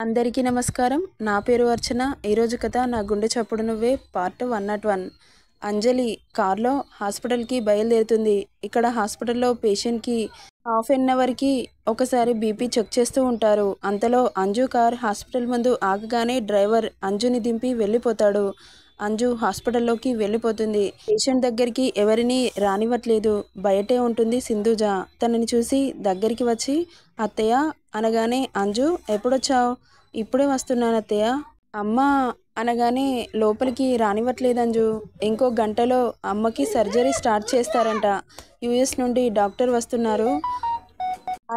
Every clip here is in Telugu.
అందరికీ నమస్కారం. నా పేరు అర్చన. ఈరోజు కథ నా గుండె చప్పుడు నువ్వే పార్ట్ 101. అంజలి కార్లో హాస్పిటల్కి బయలుదేరుతుంది. ఇక్కడ హాస్పిటల్లో పేషెంట్కి హాఫ్ ఎన్ అవర్కి ఒకసారి బీపీ చెక్ చేస్తూ ఉంటారు. అంతలో అంజు కార్ హాస్పిటల్ ముందు ఆగగానే డ్రైవర్ అంజుని దింపి వెళ్ళిపోతాడు. అంజు హాస్పిటల్లోకి వెళ్ళిపోతుంది. పేషెంట్ దగ్గరికి ఎవరిని రానివ్వట్లేదు. బయటే ఉంటుంది సింధూజ. తనని చూసి దగ్గరికి వచ్చి అత్తయ్య అనగానే అంజు ఎప్పుడొచ్చావు? ఇప్పుడే వస్తున్నాను అత్తయ్య. అమ్మ అనగానే లోపలికి రానివ్వట్లేదు అంజు. ఇంకో గంటలో అమ్మకి సర్జరీ స్టార్ట్ చేస్తారంట. యుఎస్ నుండి డాక్టర్ వస్తున్నారు.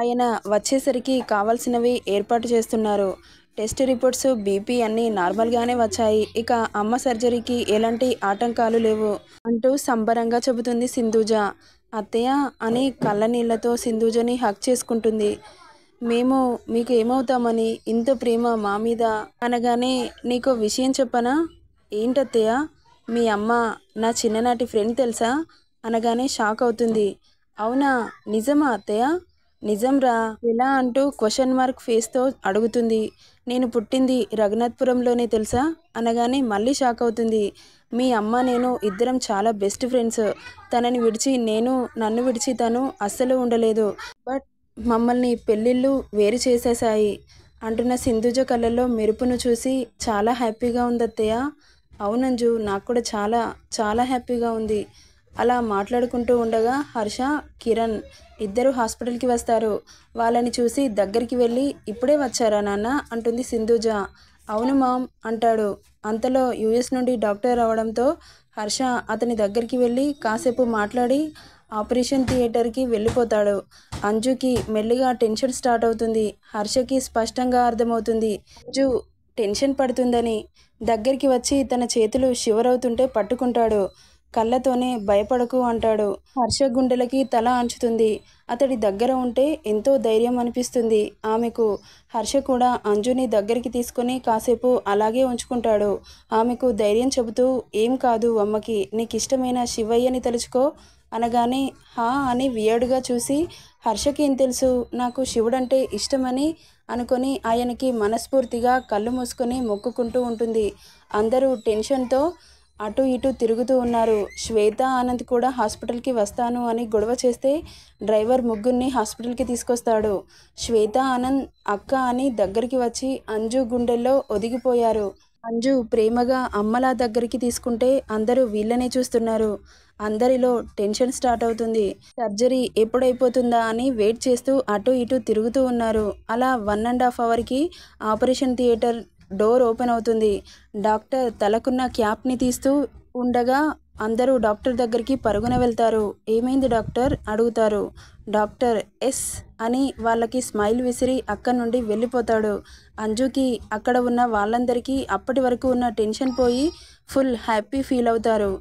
ఆయన వచ్చేసరికి కావాల్సినవి ఏర్పాటు చేస్తున్నారు. టెస్ట్ రిపోర్ట్స్ బీపీ అన్నీ నార్మల్గానే వచ్చాయి. ఇక అమ్మ సర్జరీకి ఎలాంటి ఆటంకాలు లేవు అంటూ సంబరంగా చెబుతుంది సింధూజ. అత్తయ్య అని కళ్ళనీళ్లతో సింధూజని హక్ చేసుకుంటుంది. మేము మీకు ఏమవుతామని ఇంత ప్రేమ మా మీద అనగానే నీకో విషయం చెప్పనా? ఏంటత్తయ్య? మీ అమ్మ నా చిన్ననాటి ఫ్రెండ్ తెలుసా అనగానే షాక్ అవుతుంది. అవునా? నిజమా అత్తయ్య? నిజంరా. ఎలా అంటూ క్వశ్చన్ మార్క్ ఫేస్తో అడుగుతుంది. నేను పుట్టింది రఘునాథ్పురంలోనే తెలుసా అనగానే మళ్ళీ షాక్ అవుతుంది. మీ అమ్మ నేను ఇద్దరం చాలా బెస్ట్ ఫ్రెండ్స్. తనని విడిచి నేను, నన్ను విడిచి తను అస్సలు ఉండలేదు. బట్ మమ్మల్ని పెళ్ళిళ్ళు వేరు చేసేశాయి అంటున్న సింధుజ కళ్ళల్లో మెరుపును చూసి చాలా హ్యాపీగా ఉంది అత్తయ్య. అవునంజు, నాకు కూడా చాలా చాలా హ్యాపీగా ఉంది. అలా మాట్లాడుకుంటూ ఉండగా హర్ష, కిరణ్ ఇద్దరు హాస్పిటల్కి వస్తారు. వాళ్ళని చూసి దగ్గరికి వెళ్ళి ఇప్పుడే వచ్చారా నాన్న అంటుంది సింధుజ. అవును మామ్ అంటాడు. అంతలో యుఎస్ నుండి డాక్టర్ రావడంతో హర్ష అతని దగ్గరికి వెళ్ళి కాసేపు మాట్లాడి ఆపరేషన్ థియేటర్కి వెళ్ళిపోతాడు. అంజుకి మెల్లిగా టెన్షన్ స్టార్ట్ అవుతుంది. హర్షకి స్పష్టంగా అర్థమవుతుంది అంజు టెన్షన్ పడుతుందని. దగ్గరికి వచ్చి తన చేతులు షివర్ అవుతుంటే పట్టుకుంటాడు. కళ్ళతోనే భయపడకు అంటాడు. హర్ష గుండెలకి తల అంచుతుంది. అతడి దగ్గర ఉంటే ఎంతో ధైర్యం అనిపిస్తుంది ఆమెకు. హర్ష కూడా అంజుని దగ్గరికి తీసుకొని కాసేపు అలాగే ఉంచుకుంటాడు. ఆమెకు ధైర్యం చెబుతూ ఏం కాదు అమ్మకి, నీకు ఇష్టమైన శివయ్యని తలుచుకో అనగానే హా అని వియర్డ్గా చూసి హర్షకి ఏం తెలుసు నాకు శివుడంటే ఇష్టమని అనుకొని ఆయనకి మనస్ఫూర్తిగా కళ్ళు మూసుకొని మొక్కుకుంటూ ఉంటుంది. అందరూ టెన్షన్తో అటు ఇటు తిరుగుతూ ఉన్నారు. శ్వేత, ఆనంద్ కూడా హాస్పిటల్కి వస్తాను అని గొడవ చేస్తే డ్రైవర్ ముగ్గురిని హాస్పిటల్కి తీసుకొస్తాడు. శ్వేత, ఆనంద్ అక్క అని దగ్గరికి వచ్చి అంజు గుండెల్లో ఒదిగిపోయారు. అంజు ప్రేమగా అమ్మలా దగ్గరికి తీసుకుంటే అందరూ వీళ్ళనే చూస్తున్నారు. అందరిలో టెన్షన్ స్టార్ట్ అవుతుంది. సర్జరీ ఎప్పుడైపోతుందా అని వెయిట్ చేస్తూ అటు ఇటు తిరుగుతూ ఉన్నారు. అలా 1.5 అవర్కి ఆపరేషన్ థియేటర్ డోర్ ఓపెన్ అవుతుంది. డాక్టర్ తలకున్న క్యాప్ని తీస్తూ ఉండగా అందరూ డాక్టర్ దగ్గరికి పరుగున వెళ్తారు. ఏమైంది డాక్టర్ అడుగుతారు. డాక్టర్ ఎస్ అని వాళ్ళకి స్మైల్ విసిరి అక్కడి నుండి వెళ్ళిపోతాడు. అంజుకి అక్కడ ఉన్న వాళ్ళందరికీ అప్పటి వరకు ఉన్న టెన్షన్ పోయి ఫుల్ హ్యాపీ ఫీల్ అవుతారు.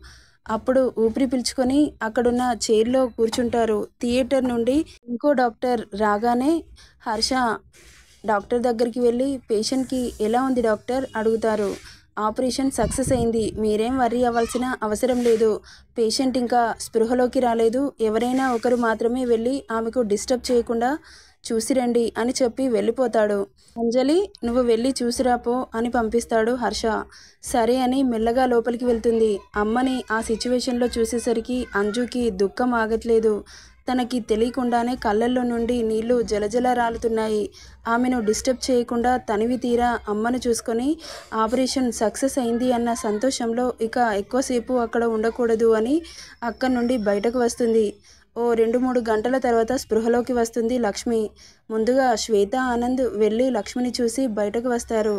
అప్పుడు ఊపిరి పీల్చుకొని అక్కడున్న చైర్లో కూర్చుంటారు. థియేటర్ నుండి ఇంకో డాక్టర్ రాగానే హర్ష డాక్టర్ దగ్గరికి వెళ్ళి పేషెంట్కి ఎలా ఉంది డాక్టర్ అడుగుతారు. ఆపరేషన్ సక్సెస్ అయింది. మీరేం వర్రీ అవ్వాల్సిన అవసరం లేదు. పేషెంట్ ఇంకా స్పృహలోకి రాలేదు. ఎవరైనా ఒకరు మాత్రమే వెళ్ళి ఆమెకు డిస్టర్బ్ చేయకుండా చూసిరండి అని చెప్పి వెళ్ళిపోతాడు. అంజలి నువ్వు వెళ్ళి చూసిరాపో అని పంపిస్తాడు హర్ష. సరే అని మెల్లగా లోపలికి వెళ్తుంది. అమ్మని ఆ సిచ్యువేషన్లో చూసేసరికి అంజుకి దుఃఖం ఆగట్లేదు. తనకి తెలియకుండానే కళ్ళల్లో నుండి నీళ్లు జలజల రాలుతున్నాయి. ఆమెను డిస్టర్బ్ చేయకుండా తనివి తీరా అమ్మను చూసుకొని ఆపరేషన్ సక్సెస్ అయింది అన్న సంతోషంలో ఇక ఎక్కువసేపు అక్కడ ఉండకూడదు అని అక్కడి నుండి బయటకు వస్తుంది. ఓ 2-3 గంటల తర్వాత స్పృహలోకి వస్తుంది లక్ష్మి. ముందుగా శ్వేత, ఆనంద్ వెళ్ళి లక్ష్మిని చూసి బయటకు వస్తారు.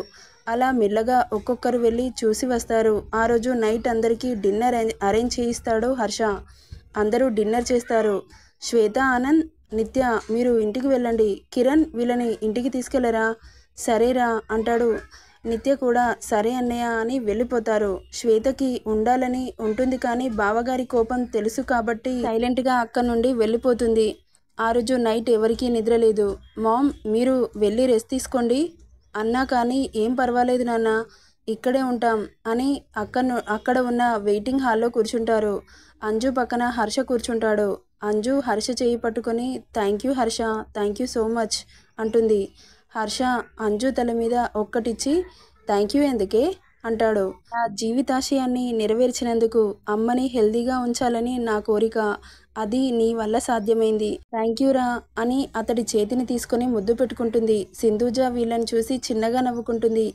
అలా మెల్లగా ఒక్కొక్కరు వెళ్ళి చూసి వస్తారు. ఆ రోజు నైట్ అందరికీ డిన్నర్ అరేంజ్ చేయిస్తాడు హర్ష. అందరూ డిన్నర్ చేస్తారు. శ్వేత, ఆనంద్, నిత్య మీరు ఇంటికి వెళ్ళండి. కిరణ్ వీళ్ళని ఇంటికి తీసుకెళ్లరా? సరేరా అంటాడు. నిత్య కూడా సరే అన్నయ్య అని వెళ్ళిపోతారు. శ్వేతకి ఉండాలని ఉంటుంది కానీ బావగారి కోపం తెలుసు కాబట్టి సైలెంట్గా అక్కడి నుండి వెళ్ళిపోతుంది. ఆ రోజు నైట్ ఎవరికీ నిద్ర లేదు. మామ్ మీరు వెళ్ళి రెస్ట్ తీసుకోండి అన్నా కానీ ఏం పర్వాలేదు నాన్న, ఇక్కడే ఉంటాం అని అక్కడ ఉన్న వెయిటింగ్ హాల్లో కూర్చుంటారు. అంజు పక్కన హర్ష కూర్చుంటాడు. అంజు హర్ష చేయి పట్టుకొని thank you Harsha, thank you so much అంటుంది. హర్ష అంజు తల మీద ఒక్కటిచ్చి థ్యాంక్ యూ ఎందుకే అంటాడు. నా జీవితాశయాన్ని నెరవేర్చినందుకు అమ్మని హెల్దీగా ఉంచాలని నా కోరిక. అది నీ వల్ల సాధ్యమైంది. థ్యాంక్ యూ రా అని అతడి చేతిని తీసుకొని ముద్దు పెట్టుకుంటుంది. సింధూజ వీళ్ళని చూసి చిన్నగా నవ్వుకుంటుంది.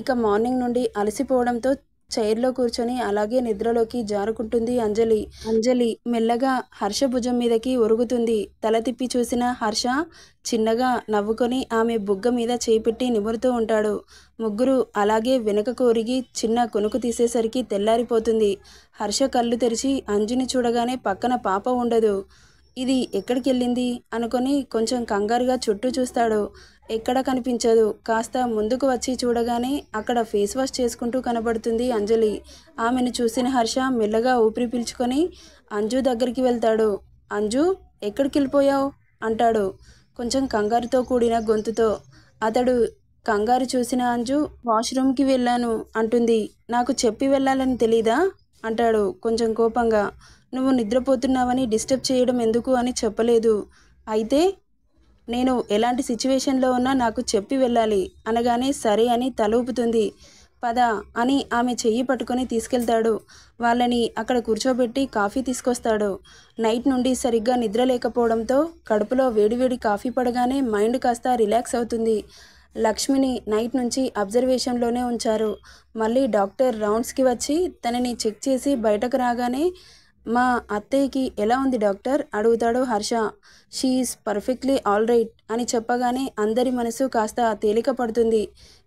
ఇక మార్నింగ్ నుండి అలసిపోవడంతో చైర్లో కూర్చొని అలాగే నిద్రలోకి జారుకుంటుంది అంజలి. అంజలి మెల్లగా హర్ష భుజం మీదకి ఒరుగుతుంది. తల తిప్పి చూసిన హర్ష చిన్నగా నవ్వుకొని ఆమె బుగ్గ మీద చేయి పెట్టి నిమురుతూ ఉంటాడు. ముగ్గురు అలాగే వెనుకకు ఒరిగి చిన్న కునుకు తీసేసరికి తెల్లారిపోతుంది. హర్ష కళ్ళు తెరిచి అంజుని చూడగానే పక్కన పాప ఉండదు. ఇది ఎక్కడికెళ్ళింది అనుకొని కొంచెం కంగారుగా చుట్టూ చూస్తాడు. ఎక్కడ కనిపించదు. కాస్త ముందుకు వచ్చి చూడగానే అక్కడ ఫేస్ వాష్ చేసుకుంటూ కనబడుతుంది అంజలి. ఆమెను చూసిన హర్ష మెల్లగా ఊపిరి పీల్చుకొని అంజు దగ్గరికి వెళ్తాడు. అంజు ఎక్కడికి వెళ్ళిపోయావు అంటాడు కొంచెం కంగారుతో కూడిన గొంతుతో. అతడు కంగారు చూసిన అంజు వాష్రూమ్కి వెళ్ళాను అంటుంది. నాకు చెప్పి వెళ్ళాలని తెలీదా అంటాడు కొంచెం కోపంగా. నువ్వు నిద్రపోతున్నావని డిస్టర్బ్ చేయడం ఎందుకు అని చెప్పలేదు. అయితే నేను ఎలాంటి సిచ్యువేషన్లో ఉన్నా నాకు చెప్పి వెళ్ళాలి అనగానే సరే అని తల ఊపుతుంది. పద అని ఆమె చెయ్యి పట్టుకొని తీసుకెళ్తాడు. వాళ్ళని అక్కడ కూర్చోబెట్టి కాఫీ తీసుకొస్తాడు. నైట్ నుండి సరిగ్గా నిద్ర లేకపోవడంతో కడుపులో వేడివేడి కాఫీ పడగానే మైండ్ కాస్త రిలాక్స్ అవుతుంది. లక్ష్మిని నైట్ నుంచి అబ్జర్వేషన్లోనే ఉంచారు. మళ్ళీ డాక్టర్ రౌండ్స్కి వచ్చి తనని చెక్ చేసి బయటకు రాగానే మా అత్తయ్యకి ఎలా ఉంది డాక్టర్ అడుగుతాడు Harsha. She's perfectly all right అని చెప్పగానే అందరి మనసు కాస్త తేలిక పడుతుంది.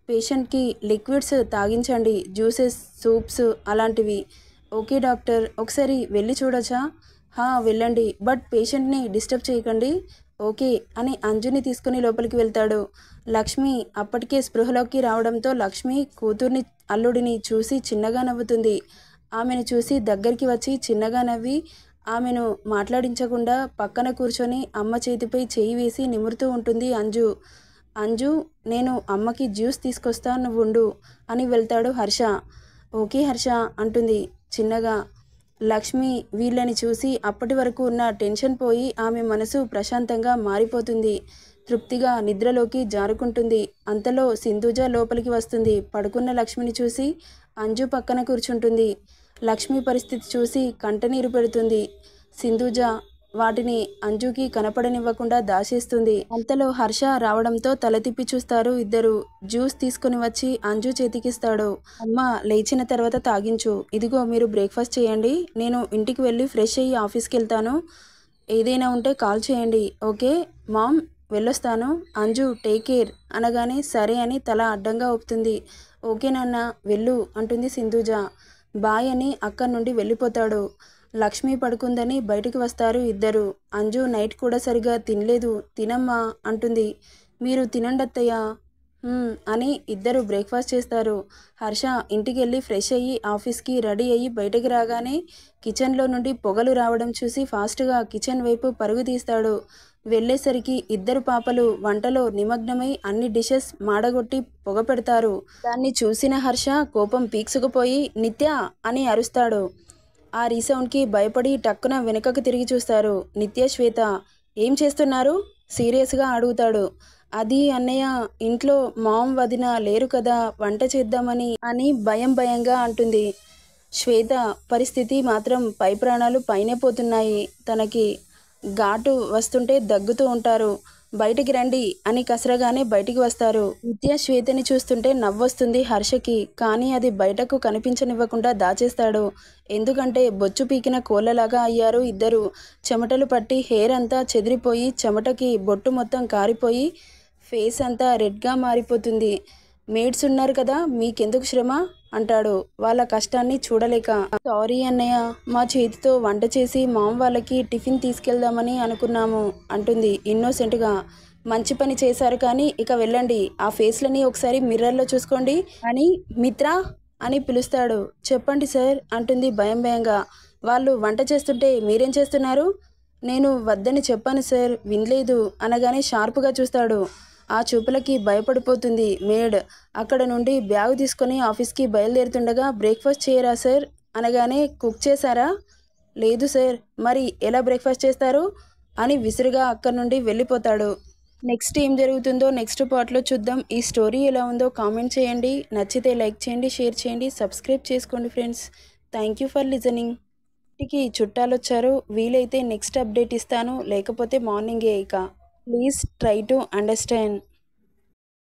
పేషెంట్కి లిక్విడ్స్ తాగించండి, జ్యూసెస్, సూప్స్ అలాంటివి. ఓకే డాక్టర్, ఒకసారి వెళ్ళి చూడొచ్చా? వెళ్ళండి, బట్ పేషెంట్ని డిస్టర్బ్ చేయకండి. ఓకే అని అంజుని తీసుకుని లోపలికి వెళ్తాడు. లక్ష్మి అప్పటికే స్పృహలోకి రావడంతో లక్ష్మి కూతుర్ని అల్లుడిని చూసి చిన్నగా నవ్వుతుంది. ఆమెను చూసి దగ్గరికి వచ్చి చిన్నగా నవ్వి ఆమెను మాట్లాడించకుండా పక్కన కూర్చొని అమ్మ చేతిపై చేయి వేసి నిమురుతూ ఉంటుంది అంజు. అంజు నేను అమ్మకి జ్యూస్ తీసుకొస్తా, నువ్వుండు అని వెళ్తాడు హర్ష. ఓకే హర్ష అంటుంది చిన్నగా. లక్ష్మి వీళ్ళని చూసి అప్పటి వరకు ఉన్న టెన్షన్ పోయి ఆమె మనసు ప్రశాంతంగా మారిపోతుంది. తృప్తిగా నిద్రలోకి జారుకుంటుంది. అంతలో సింధూజ లోపలికి వస్తుంది. పడుకున్న లక్ష్మిని చూసి అంజు పక్కన కూర్చుంటుంది. లక్ష్మి పరిస్థితి చూసి కంటనీరు పెడుతుంది. సింధూజ వాటిని అంజుకి కనపడనివ్వకుండా దాచేస్తుంది. అంతలో హర్ష రావడంతో తల తిప్పి చూస్తారు ఇద్దరు. జ్యూస్ తీసుకుని వచ్చి అంజు చేతికిస్తాడు. అమ్మ లేచిన తర్వాత తాగించు. ఇదిగో మీరు బ్రేక్ఫాస్ట్ చేయండి. నేను ఇంటికి వెళ్ళి ఫ్రెష్ అయ్యి ఆఫీస్కి వెళ్తాను. ఏదైనా ఉంటే కాల్ చేయండి. ఓకే మామ్, వెళ్ళొస్తాను. అంజు టేక్ కేర్ అనగానే సరే అని తల అడ్డంగా ఊపుతుంది. ఓకే నాన్న వెళ్ళు అంటుంది సింధూజ. బాయ్ అని అక్కడి నుండి వెళ్ళిపోతాడు. లక్ష్మి పడుకుందని బయటికి వస్తారు ఇద్దరు. అంజు నైట్ కూడా సరిగా తినలేదు. తినమ్మా అంటుంది. మీరు తినండి అత్తయ్య అని ఇద్దరు బ్రేక్ఫాస్ట్ చేస్తారు. హర్ష ఇంటికి వెళ్ళి ఫ్రెష్ అయ్యి ఆఫీస్కి రెడీ అయ్యి బయటకు రాగానే కిచెన్లో నుండి పొగలు రావడం చూసి ఫాస్ట్గా కిచెన్ వైపు పరుగు తీస్తాడు. వెళ్ళేసరికి ఇద్దరు పాపలు వంటలో నిమగ్నమై అన్ని డిషెస్ మాడగొట్టి పొగ పెడతారు. దాన్ని చూసిన హర్ష కోపం పీక్సుకుపోయి నిత్య అని అరుస్తాడు. ఆ రీసౌండ్కి భయపడి టక్కున వెనుకకు తిరిగి చూస్తారు. నిత్య, శ్వేత ఏం చేస్తున్నారు సీరియస్గా అడుగుతాడు. అది అన్నయ్య, ఇంట్లో మామ్ వదిన లేరు కదా, వంట చేద్దామని అని భయంగా అంటుంది. శ్వేత పరిస్థితి మాత్రం పై ప్రాణాలు పైనే పోతున్నాయి. తనకి ఘాటు వస్తుంటే దగ్గుతూ ఉంటారు. బయటికి రండి అని కసరగానే బయటికి వస్తారు. నిత్య శ్వేతని చూస్తుంటే నవ్వొస్తుంది హర్షకి. కానీ అది బయటకు కనిపించనివ్వకుండా దాచేస్తాడు. ఎందుకంటే బొచ్చు పీకిన కోళ్ళలాగా అయ్యారు ఇద్దరు. చెమటలు పట్టి హెయిర్ అంతా చెదిరిపోయి చెమటకి బొట్టు మొత్తం కారిపోయి ఫేస్ అంతా రెడ్గా మారిపోతుంది. మేడ్స్ ఉన్నారు కదా, మీకెందుకు శ్రమ అంటాడు వాళ్ళ కష్టాన్ని చూడలేక. సారీ అన్నయ్య, మా చేతితో వంట చేసి మామ్ వాళ్ళకి టిఫిన్ తీసుకెళ్దామని అనుకున్నాము అంటుంది ఇన్నోసెంట్గా. మంచి పని చేశారు, కానీ ఇక వెళ్ళండి. ఆ ఫేస్లని ఒకసారి మిర్రర్లో చూసుకోండి అని మిత్ర అని పిలుస్తాడు. చెప్పండి సార్ అంటుంది భయంగా. వాళ్ళు వంట చేస్తుంటే మీరేం చేస్తున్నారు? నేను వద్దని చెప్పాను సార్, వినలేదు అనగానే షార్ప్గా చూస్తాడు. ఆ చూపులకి భయపడిపోతుంది మేడ్. అక్కడ నుండి బ్యాగ్ తీసుకొని ఆఫీస్కి బయలుదేరుతుండగా బ్రేక్ఫాస్ట్ చేయరా సార్ అనగానే కుక్ చేశారా? లేదు సార్. మరి ఎలా బ్రేక్ఫాస్ట్ చేస్తారు అని విసురుగా అక్కడి నుండి వెళ్ళిపోతాడు. నెక్స్ట్ ఏం జరుగుతుందో నెక్స్ట్ పార్ట్లో చూద్దాం. ఈ స్టోరీ ఎలా ఉందో కామెంట్ చేయండి. నచ్చితే లైక్ చేయండి, షేర్ చేయండి, సబ్స్క్రైబ్ చేసుకోండి friends. Thank you for listening. ఇంటికి చుట్టాలొచ్చారు. వీలైతే నెక్స్ట్ అప్డేట్ ఇస్తాను, లేకపోతే మార్నింగే ఇక. Please try to understand.